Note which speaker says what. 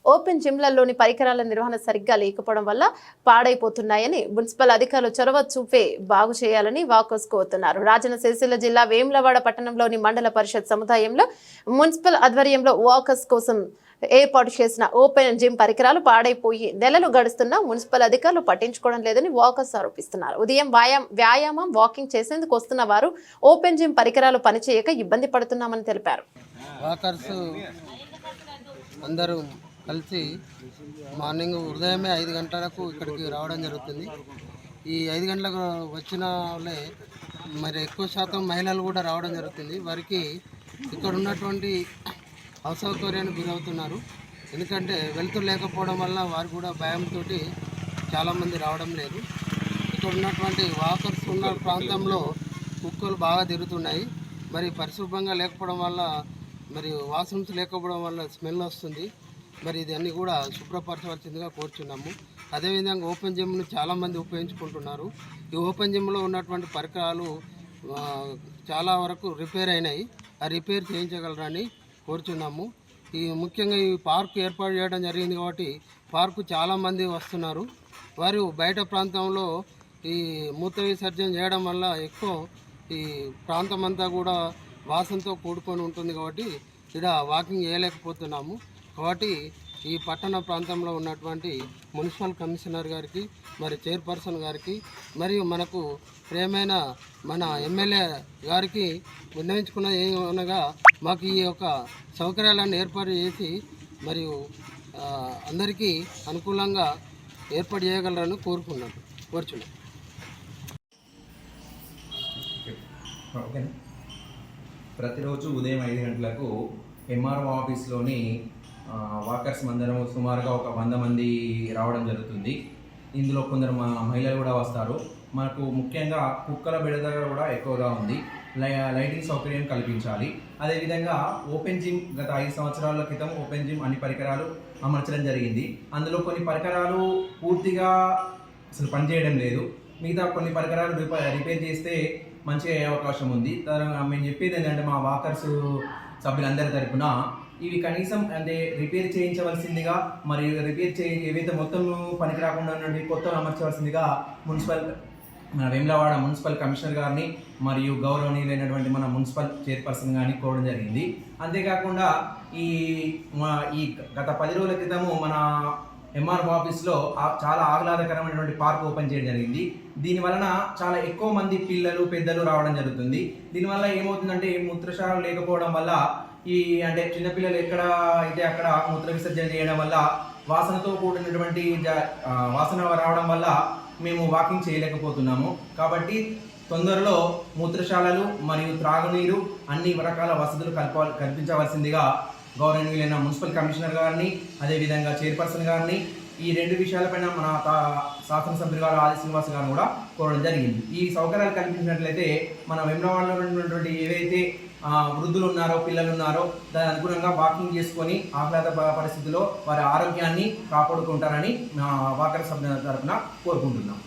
Speaker 1: Open జిమ్లలోని పరికరాల నిర్వహణ సరిగ్గా లేకపోవడం వల్ల పాడైపోతున్నాయని మున్సిపల్ అధికారులు చొరవ చూపే బాగు చేయాలని వాకర్స్ కోరుతున్నారు. రాజన్న సిరిసిల్ల జిల్లా వేములవాడ పట్టణంలోని మండల పరిషత్ సముదాయంలో మున్సిపల్ ఆధ్వర్యంలో వాకర్స్ కోసం ఏర్పాటు చేసిన ఓపెన్ జిమ్ పరికరాలు పాడైపోయి నెలలు గడుస్తున్నా మున్సిపల్ అధికారులు పట్టించుకోవడం లేదని వాకర్స్ ఆరోపిస్తున్నారు. ఉదయం వ్యాయామం వాకింగ్ చేసేందుకు వస్తున్న వారు ఓపెన్ జిమ్ పరికరాలు పనిచేయక ఇబ్బంది పడుతున్నామని తెలిపారు.
Speaker 2: వాకర్స్ అందరూ కలిసి మార్నింగ్ ఉదయమే 5 గంటలకు ఇక్కడికి రావడం జరుగుతుంది. ఈ 5 గంటలకు వచ్చిన వాళ్ళే మరి ఎక్కువ శాతం మహిళలు కూడా రావడం జరుగుతుంది. వారికి ఇక్కడ ఉన్నటువంటి అసౌకర్యానికి గురవుతున్నారు. ఎందుకంటే వెలుతురు లేకపోవడం వల్ల వారు కూడా భయంతో చాలామంది రావడం లేదు. ఇక్కడ ఉన్నటువంటి వాకర్స్ ఉన్న ప్రాంతంలో కుక్కలు బాగా తిరుగుతున్నాయి. మరి పరిశుభ్రంగా లేకపోవడం వల్ల మరి వాష్రూమ్స్ లేకపోవడం వల్ల స్మెల్ వస్తుంది. మరి ఇది అన్నీ కూడా శుభ్రపరచవలసిందిగా కోరుచున్నాము. అదేవిధంగా ఓపెన్ జిమ్ను చాలామంది ఉపయోగించుకుంటున్నారు. ఈ ఓపెన్ జిమ్లో ఉన్నటువంటి పరికరాలు చాలా వరకు రిపేర్ అయినాయి. ఆ రిపేర్ చేయించగలరని కోరుచున్నాము. ఈ ముఖ్యంగా ఈ పార్కు ఏర్పాటు చేయడం జరిగింది కాబట్టి పార్కు చాలామంది వస్తున్నారు. వారు బయట ప్రాంతంలో ఈ మూత్ర విసర్జన చేయడం వల్ల ఎక్కువ ఈ ప్రాంతం అంతా కూడా వాసనతో కూడుకొని ఉంటుంది కాబట్టి ఇక్కడ వాకింగ్ చేయలేకపోతున్నాము. కాబట్టి ఈ పట్టణ ప్రాంతంలో ఉన్నటువంటి మున్సిపల్ కమిషనర్ గారికి మరి చైర్పర్సన్ గారికి మరియు మనకు ప్రియమైన మన ఎమ్మెల్యే గారికి విన్నవించుకున్నది ఏమనగా మాకు ఈ యొక్క సౌకర్యాలను ఏర్పాటు చేసి మరియు అందరికీ అనుకూలంగా ఏర్పాటు చేయగలరని కోరుచున్నాం.
Speaker 3: ప్రతిరోజు ఉదయం 5 గంటలకు ఎంఆర్ఓ ఆఫీస్లోని వాకర్స్ మందరం సుమారుగా ఒక 100 మంది రావడం జరుగుతుంది. ఇందులో కొందరు మహిళలు కూడా వస్తారు. మనకు ముఖ్యంగా కుక్కల బెడద కూడా ఎక్కువగా ఉంది. లైటింగ్ సౌకర్యం కల్పించాలి. అదేవిధంగా ఓపెన్ జిమ్ గత 5 సంవత్సరాల క్రితం ఓపెన్ జిమ్ అన్ని పరికరాలు అమర్చడం జరిగింది. అందులో కొన్ని పరికరాలు పూర్తిగా అసలు పనిచేయడం లేదు. మిగతా కొన్ని పరికరాలు రిపేర్ చేస్తే మంచిగా అయ్యే అవకాశం ఉంది. మేము చెప్పేది ఏంటంటే మా వాకర్స్ సభ్యులందరి తరఫున ఇవి కనీసం అంటే రిపేర్ చేయించవలసిందిగా మరియు ఏవైతే మొత్తం పనికి రాకుండా ఉన్నటువంటి కొత్తలు అమర్చవలసిందిగా మన వేములవాడ మున్సిపల్ కమిషనర్ గారిని మరియు గౌరవనీయులైనటువంటి మన మున్సిపల్ చైర్పర్సన్ గారిని కోరడం జరిగింది. అంతేకాకుండా ఈ గత 10 రోజుల క్రితము మన ఎంఆర్ఓ ఆఫీస్లో చాలా ఆహ్లాదకరమైనటువంటి పార్క్ ఓపెన్ చేయడం జరిగింది. దీనివలన చాలా ఎక్కువ మంది పిల్లలు పెద్దలు రావడం జరుగుతుంది. దీనివల్ల ఏమవుతుందంటే మూత్రశాలలు లేకపోవడం వల్ల అంటే చిన్నపిల్లలు ఎక్కడ అయితే అక్కడ మూత్ర విసర్జన చేయడం వల్ల వాసనతో కూడినటువంటి వాసన రావడం వల్ల మేము వాకింగ్ చేయలేకపోతున్నాము. కాబట్టి తొందరలో మూత్రశాలలు మరియు త్రాగునీరు అన్ని రకాల వసతులు కల్పించవలసిందిగా గౌరవనీయులైన మున్సిపల్ కమిషనర్ గారిని అదేవిధంగా చైర్పర్సన్ గారిని ఈ 2 విషయాలపైన మన శాసనసభ్యులు గారు ఆది శ్రీనివాస్ గారిని కూడా కోరడం జరిగింది. ఈ సౌకర్యాలు కల్పించినట్లయితే మన వేములవాడలో ఉన్నటువంటి ఏవైతే వృద్ధులు ఉన్నారో పిల్లలు ఉన్నారో దాని అనుగుణంగా వాకింగ్ చేసుకొని ఆహ్లాద పరిస్థితిలో వారి ఆరోగ్యాన్ని కాపాడుకుంటారని వాకర్ సభ్యుల తరఫున కోరుకుంటున్నాం.